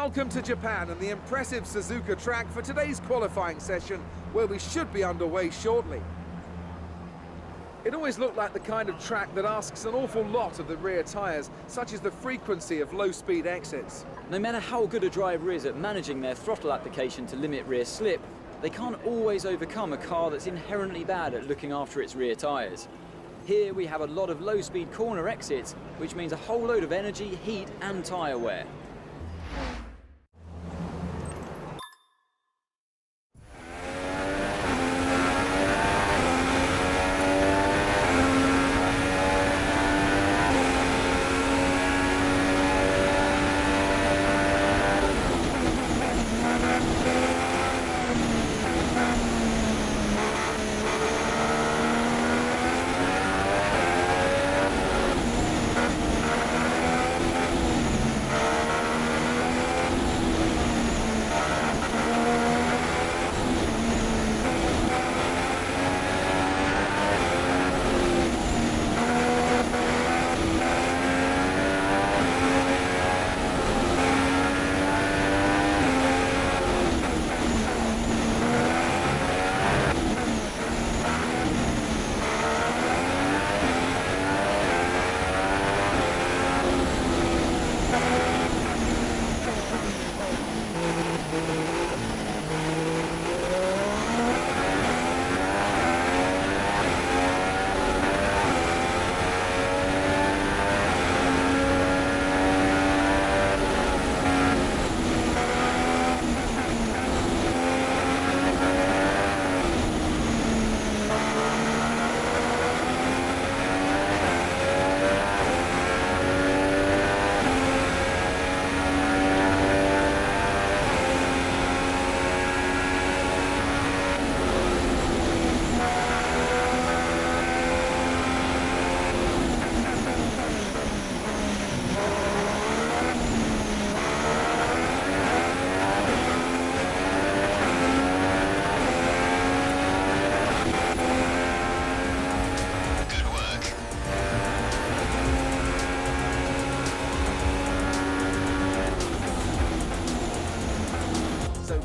Welcome to Japan and the impressive Suzuka track for today's qualifying session, where we should be underway shortly. It always looked like the kind of track that asks an awful lot of the rear tyres, such as the frequency of low-speed exits. No matter how good a driver is at managing their throttle application to limit rear slip, they can't always overcome a car that's inherently bad at looking after its rear tyres. Here we have a lot of low-speed corner exits, which means a whole load of energy, heat and tyre wear.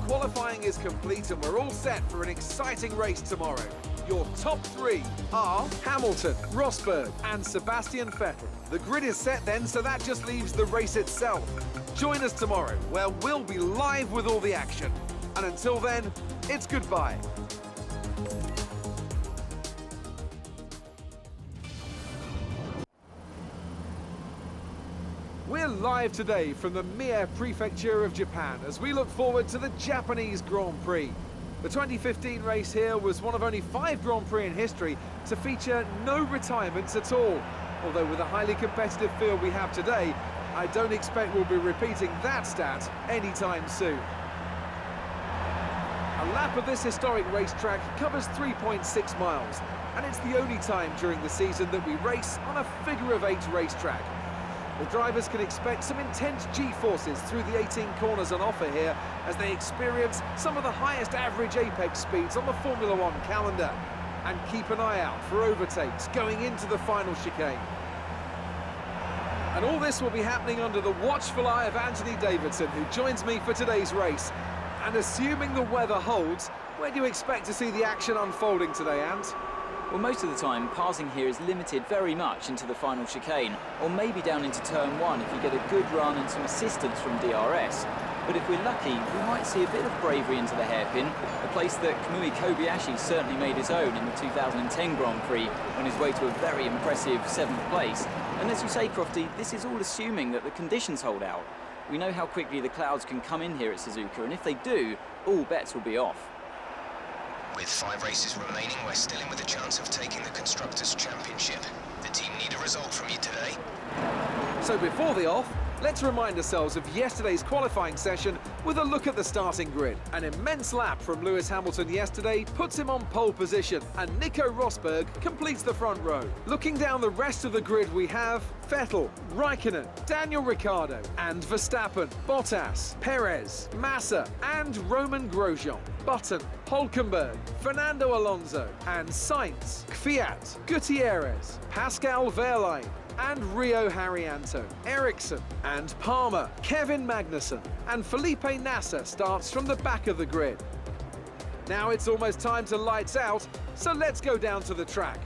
Qualifying is complete and we're all set for an exciting race tomorrow. Your top three are Hamilton, Rosberg and Sebastian Vettel. The grid is set then, so that just leaves the race itself. Join us tomorrow, where we'll be live with all the action. And until then, it's goodbye. We're live today from the Mie Prefecture of Japan as we look forward to the Japanese Grand Prix. The 2015 race here was one of only 5 Grand Prix in history to feature no retirements at all. Although with the highly competitive field we have today, I don't expect we'll be repeating that stat anytime soon. A lap of this historic racetrack covers 3.6 miles, and it's the only time during the season that we race on a figure-of-8 racetrack. The drivers can expect some intense G-forces through the 18 corners on offer here as they experience some of the highest average apex speeds on the Formula One calendar. And keep an eye out for overtakes going into the final chicane. And all this will be happening under the watchful eye of Anthony Davidson, who joins me for today's race. And assuming the weather holds, where do you expect to see the action unfolding today, Ant? Well, most of the time, passing here is limited very much into the final chicane, or maybe down into turn 1 if you get a good run and some assistance from DRS. But if we're lucky, we might see a bit of bravery into the hairpin, a place that Kamui Kobayashi certainly made his own in the 2010 Grand Prix on his way to a very impressive 7th place. And as you say, Crofty, this is all assuming that the conditions hold out. We know how quickly the clouds can come in here at Suzuka, and if they do, all bets will be off. With 5 races remaining, we're still in with a chance of taking the Constructors' Championship. The team need a result from you today. So before the off, let's remind ourselves of yesterday's qualifying session with a look at the starting grid. An immense lap from Lewis Hamilton yesterday puts him on pole position, and Nico Rosberg completes the front row. Looking down the rest of the grid, we have Vettel, Räikkönen, Daniel Ricciardo, and Verstappen, Bottas, Perez, Massa, and Roman Grosjean, Button, Hülkenberg, Fernando Alonso, and Sainz, Kvyat, Gutierrez, Pascal Wehrlein, and Rio Haryanto, Eriksson and Palmer, Kevin Magnussen, and Felipe Nasser starts from the back of the grid. Now it's almost time to lights out, so let's go down to the track.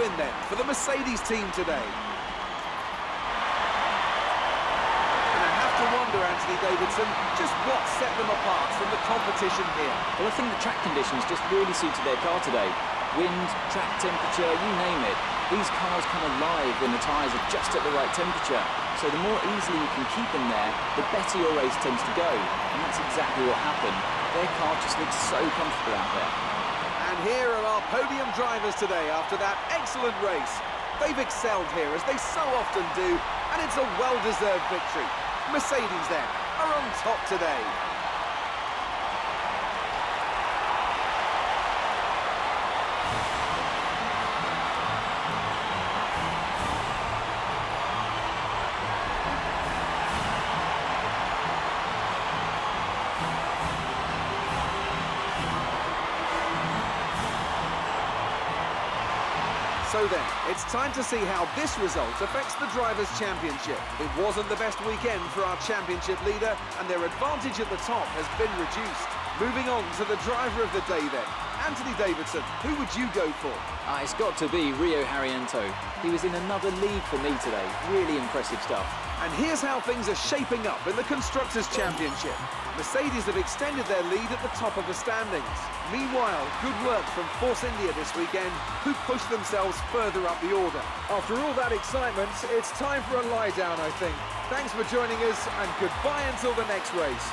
win then for the Mercedes team today. And I have to wonder, Anthony Davidson, just what set them apart from the competition here. Well, I think the track conditions just really suited their car today. Wind, track temperature, you name it. These cars come alive when the tyres are just at the right temperature. So the more easily you can keep them there, the better your race tends to go. And that's exactly what happened. Their car just looks so comfortable out there. And here are our podium drivers today after that excellent race. They've excelled here, as they so often do, and it's a well-deserved victory. Mercedes, then, are on top today. So then, it's time to see how this result affects the Drivers' Championship. It wasn't the best weekend for our championship leader, and their advantage at the top has been reduced. Moving on to the driver of the day then. Anthony Davidson, who would you go for? It's got to be Rio Haryanto. He was in another league for me today. Really impressive stuff. And here's how things are shaping up in the Constructors' Championship. Mercedes have extended their lead at the top of the standings. Meanwhile, good work from Force India this weekend, who pushed themselves further up the order. After all that excitement, it's time for a lie down, I think. Thanks for joining us, and goodbye until the next race.